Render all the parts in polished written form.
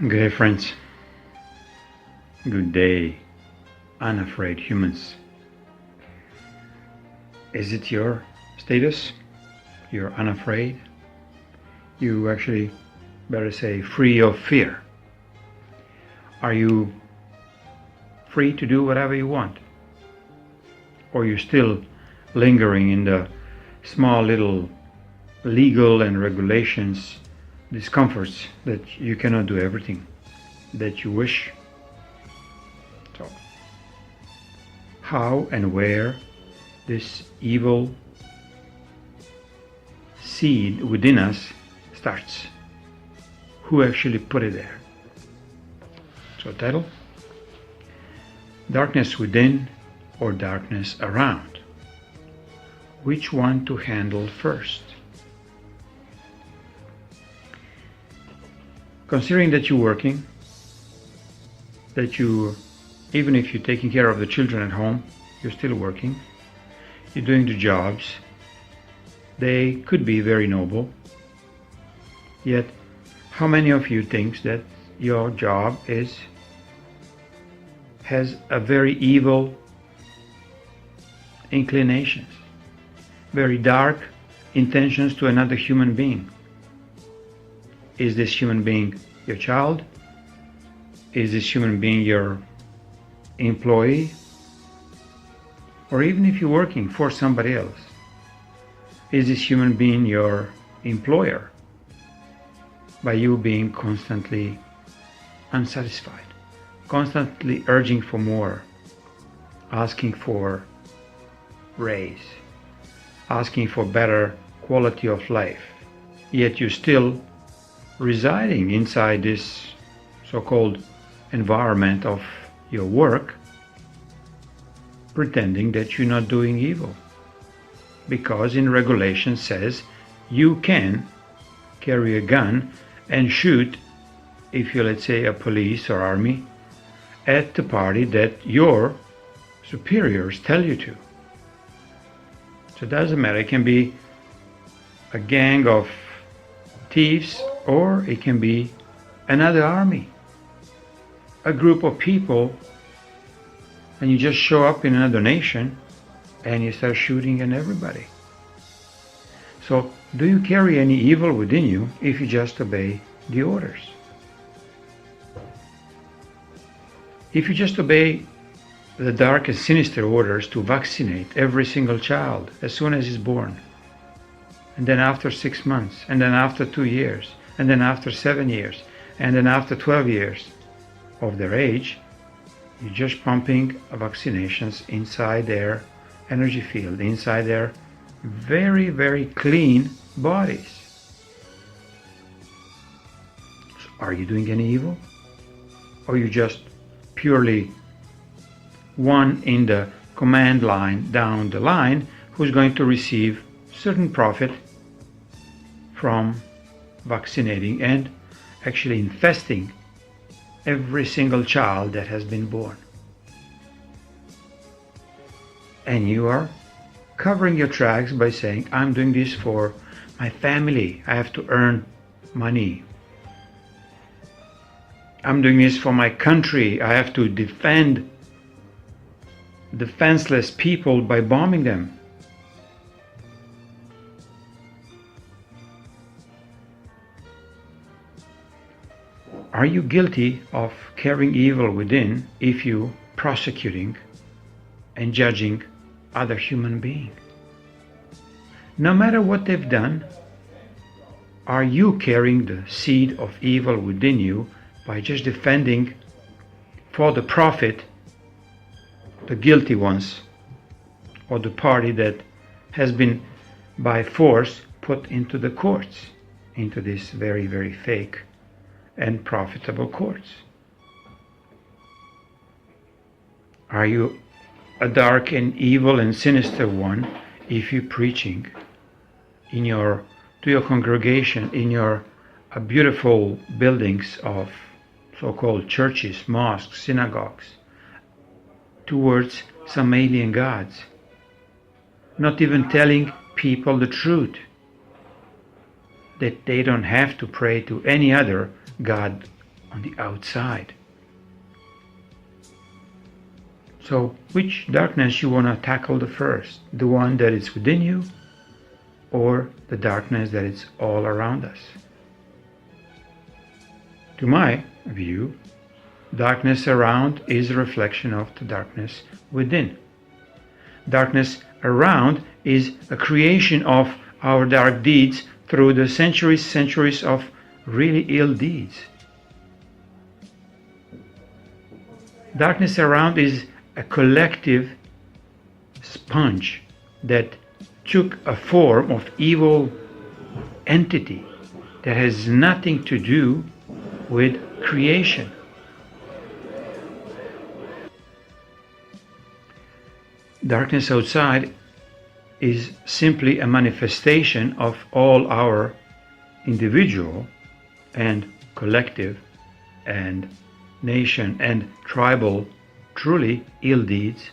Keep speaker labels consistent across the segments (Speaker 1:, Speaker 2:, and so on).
Speaker 1: Good day, friends. Good day, unafraid humans. Is it your status? You're unafraid? You actually better say free of fear. Are you free to do whatever you want? Or are you still lingering in the small little legal and regulations discomforts that you cannot do everything that you wish? So, how and where this evil seed within us starts? Who actually put it there? So, title: Darkness Within or Darkness Around? Which one to handle first? Considering that you're working, that you, even if you're taking care of the children at home, you're still working, you're doing the jobs, they could be very noble, yet how many of you think that your job has a very evil inclinations, very dark intentions to another human being? Is this human being your child? Is this human being your employee? Or even if you're working for somebody else, is this human being your employer? By you being constantly unsatisfied, constantly urging for more, asking for raise, asking for better quality of life, yet you still residing inside this so-called environment of your work, pretending that you're not doing evil, because in regulation says you can carry a gun and shoot, if you're, let's say, a police or army, at the party that your superiors tell you to. So it doesn't matter, it can be a gang of thieves, or it can be another army, a group of people, and you just show up in another nation and you start shooting at everybody. So do you carry any evil within you if you just obey the orders? If you just obey the dark and sinister orders to vaccinate every single child as soon as he's born, and then after 6 months, and then after 2 years, and then after 7 years, and then after 12 years of their age, you're just pumping vaccinations inside their energy field, inside their very, very clean bodies. So are you doing any evil? Or you just purely one in the command line down the line who's going to receive certain profit from vaccinating and actually infesting every single child that has been born? And you are covering your tracks by saying, I'm doing this for my family, I have to earn money. I'm doing this for my country, I have to defend defenseless people by bombing them. Are you guilty of carrying evil within if you prosecuting and judging other human beings? No matter what they've done, are you carrying the seed of evil within you by just defending for the profit the guilty ones, or the party that has been by force put into the courts, into this very, very fake and profitable courts? Are you a dark and evil and sinister one if you're preaching in to your congregation, in your beautiful buildings of so-called churches, mosques, synagogues, towards some alien gods, not even telling people the truth, that they don't have to pray to any other god on the outside. So which darkness you want to tackle the first? The one that is within you, or the darkness that is all around us? To my view, darkness around is a reflection of the darkness within. Darkness around is a creation of our dark deeds through the centuries of really ill deeds. Darkness around is a collective sponge that took a form of evil entity that has nothing to do with creation. Darkness outside is simply a manifestation of all our individual and collective and nation and tribal truly ill deeds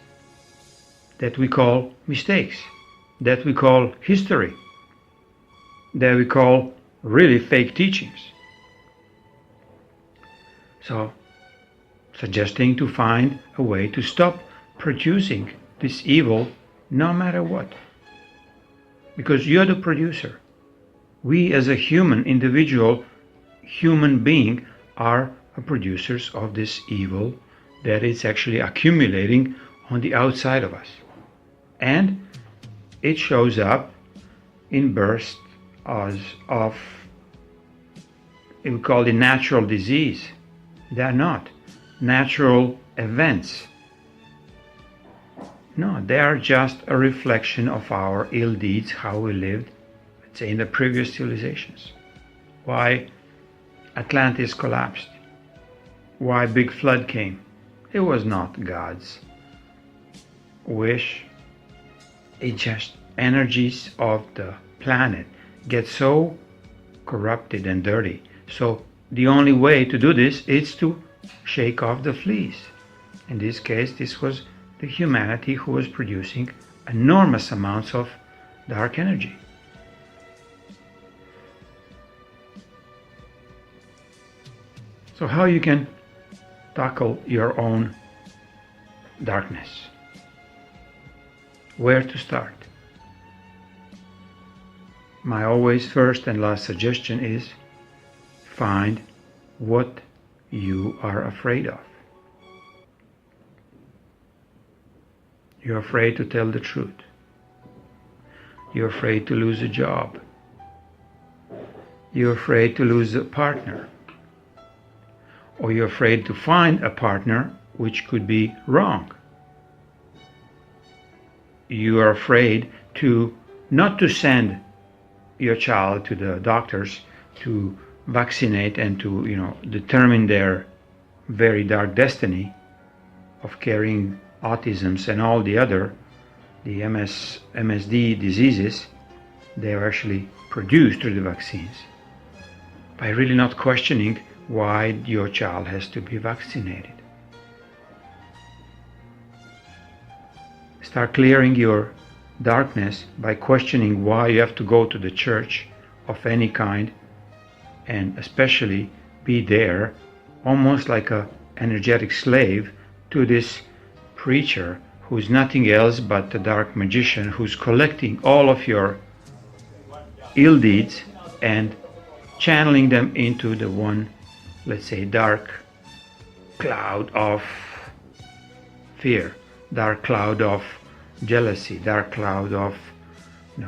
Speaker 1: that we call mistakes, that we call history, that we call really fake teachings. So, suggesting to find a way to stop producing this evil no matter what. Because you're the producer. We as a human individual, human being, are producers of this evil that is actually accumulating on the outside of us. And it shows up in bursts of, we call it natural disease. They are not natural events. No, they are just a reflection of our ill deeds, how we lived, let's say, in the previous civilizations. Why Atlantis collapsed. Why big flood came. It was not God's wish. It's just energies of the planet get so corrupted and dirty. So the only way to do this is to shake off the fleas. In this case, this was the humanity who was producing enormous amounts of dark energy. So how you can tackle your own darkness? Where to start? My always first and last suggestion is find what you are afraid of. You're afraid to tell the truth. You're afraid to lose a job. You're afraid to lose a partner. Or you're afraid to find a partner which could be wrong. You are afraid not to send your child to the doctors to vaccinate and to determine their very dark destiny of carrying autisms and all the other MSD diseases. They are actually produced through the vaccines, by really not questioning why your child has to be vaccinated. Start clearing your darkness by questioning why you have to go to the church of any kind, and especially be there almost like an energetic slave to this preacher who is nothing else but the dark magician who's collecting all of your ill deeds and channeling them into the one, let's say, dark cloud of fear, dark cloud of jealousy, dark cloud of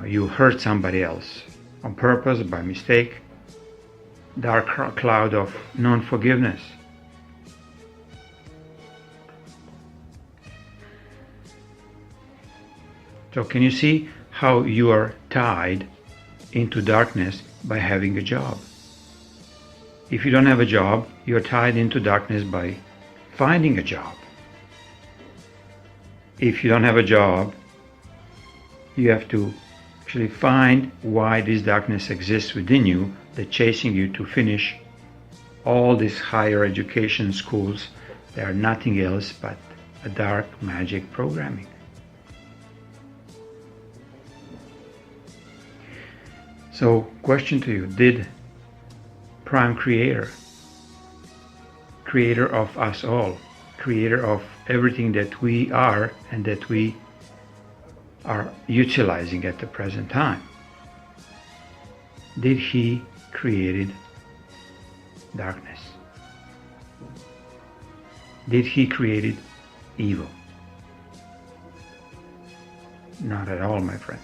Speaker 1: you hurt somebody else on purpose, by mistake, dark cloud of non-forgiveness. So can you see how you are tied into darkness by having a job? If you don't have a job, you're tied into darkness by finding a job. If you don't have a job, you have to actually find why this darkness exists within you, that's chasing you to finish all these higher education schools that are nothing else but a dark magic programming. So, question to you, did Prime Creator creator of us all, creator of everything that we are and that we are utilizing at the present time. Did he created darkness? Did he created evil? Not at all, my friends.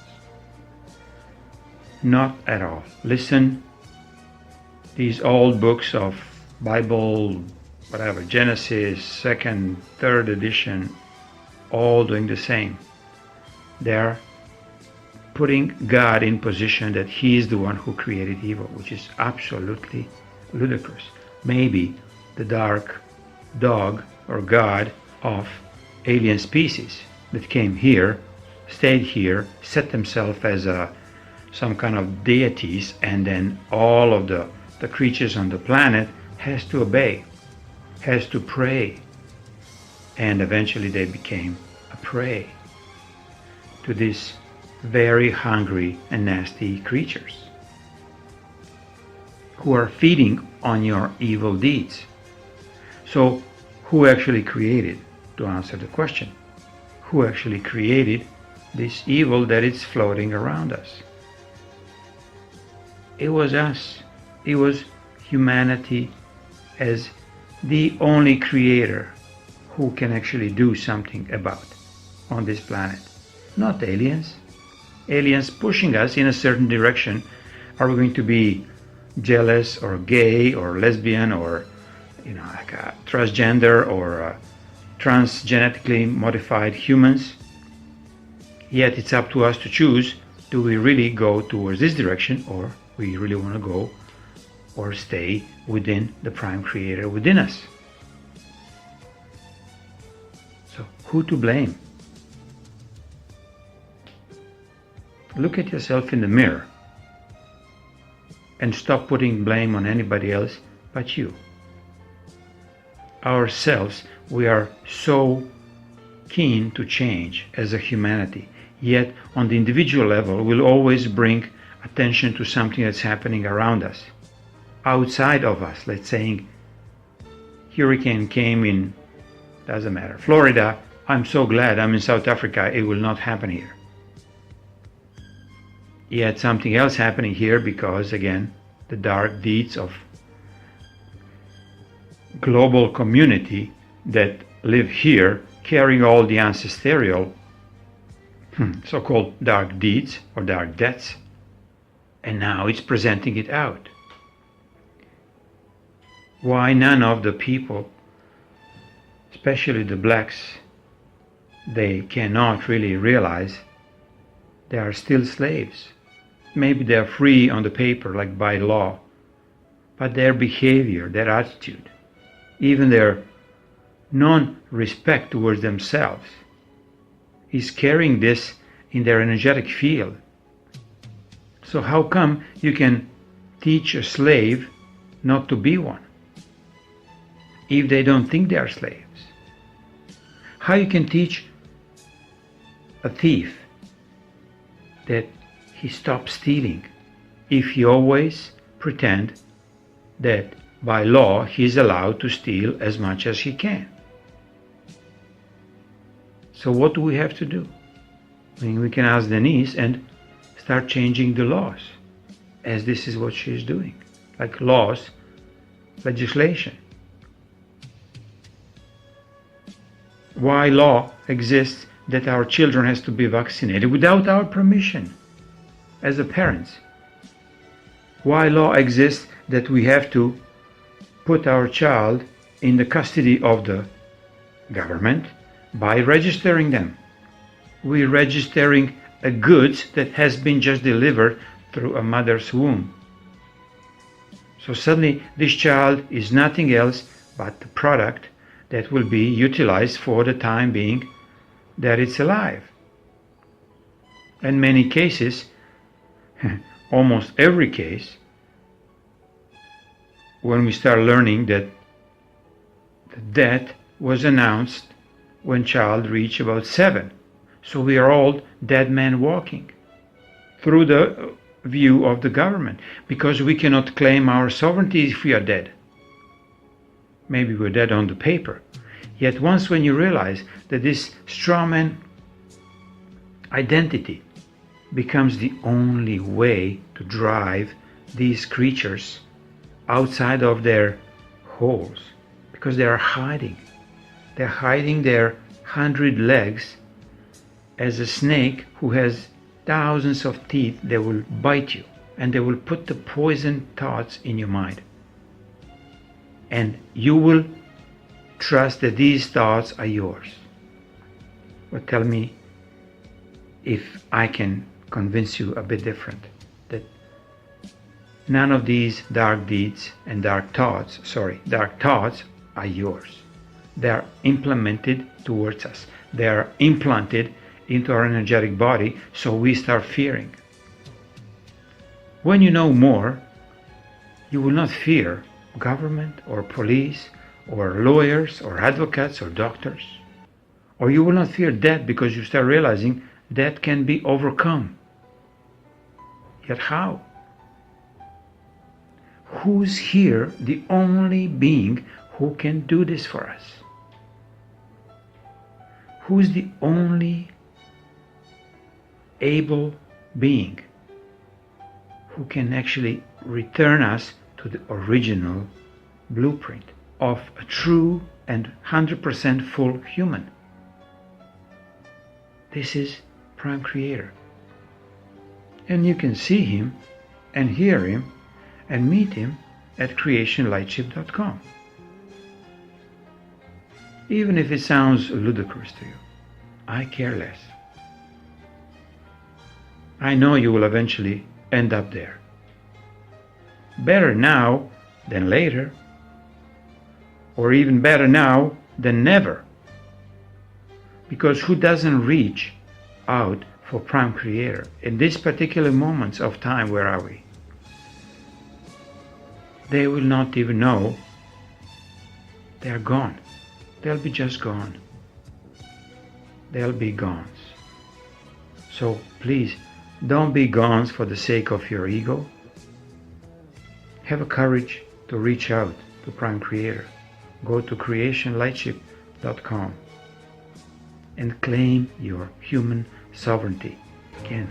Speaker 1: Not at all. Listen, these old books of Bible, whatever, Genesis, 2nd, 3rd edition, all doing the same. They're putting God in position that he is the one who created evil, which is absolutely ludicrous. Maybe the dark dog or God of alien species that came here, stayed here, set themselves as some kind of deities, and then all of the creatures on the planet has to obey, has to pray, and eventually they became a prey to these very hungry and nasty creatures who are feeding on your evil deeds. So who actually created, to answer the question, who actually created this evil that is floating around us? It was us. It was humanity as the only creator who can actually do something about on this planet. Not aliens. Aliens pushing us in a certain direction. Are we going to be jealous or gay or lesbian or like a transgender or transgenetically modified humans? Yet it's up to us to choose, do we really go towards this direction, or we really want to go or stay within the prime creator within us? So who to blame? Look at yourself in the mirror and stop putting blame on anybody else but you. Ourselves, we are so keen to change as a humanity, yet on the individual level we'll always bring attention to something that's happening around us, outside of us. Let's say hurricane came in, doesn't matter, Florida. I'm so glad I'm in South Africa, it will not happen here. Yet something else happening here because, again, the dark deeds of global community that live here, carrying all the ancestral so-called dark deeds or dark deaths, and now it's presenting it out. Why none of the people, especially the blacks, they cannot really realize they are still slaves? Maybe they are free on the paper, like by law, but their behavior, their attitude, even their non-respect towards themselves is carrying this in their energetic field. So how come you can teach a slave not to be one if they don't think they are slaves? How you can teach a thief that he stops stealing if he always pretend that by law he is allowed to steal as much as he can? So what do we have to do? I mean, we can ask Denise and start changing the laws, as this is what she is doing, like laws, legislation. Why law exists that our children has to be vaccinated without our permission as the parents? Why law exists that we have to put our child in the custody of the government by registering them? We're registering a goods that has been just delivered through a mother's womb. So suddenly this child is nothing else but the product that will be utilized for the time being that it's alive. In many cases, almost every case, when we start learning that the death was announced when child reached about 7. So we are all dead men walking through the view of the government, because we cannot claim our sovereignty if we are dead. Maybe we're dead on the paper. Yet once when you realize that this strawman identity becomes the only way to drive these creatures outside of their holes, because they are hiding. They're hiding their 100 legs as a snake who has thousands of teeth. They will bite you and they will put the poison thoughts in your mind. And you will trust that these thoughts are yours. But tell me if I can convince you a bit different, that none of these dark deeds and dark thoughts are yours. They are implemented towards us. They are implanted into our energetic body, so we start fearing. When you know more, you will not fear government or police or lawyers or advocates or doctors. Or you will not fear death, because you start realizing death can be overcome. Yet how? Who's here the only being who can do this for us? Who's the only able being who can actually return us to the original blueprint of a true and 100% full human? This is Prime Creator. And you can see him and hear him and meet him at creationlightship.com. Even if it sounds ludicrous to you, I care less. I know you will eventually end up there. Better now than later, or even better now than never. Because who doesn't reach out for Prime Creator in these particular moments of time? Where are we? They will not even know they are gone. They'll be just gone. They'll be gone. So please, don't be gone for the sake of your ego. Have a courage to reach out to Prime Creator. Go to creationlightship.com and claim your human sovereignty. Again,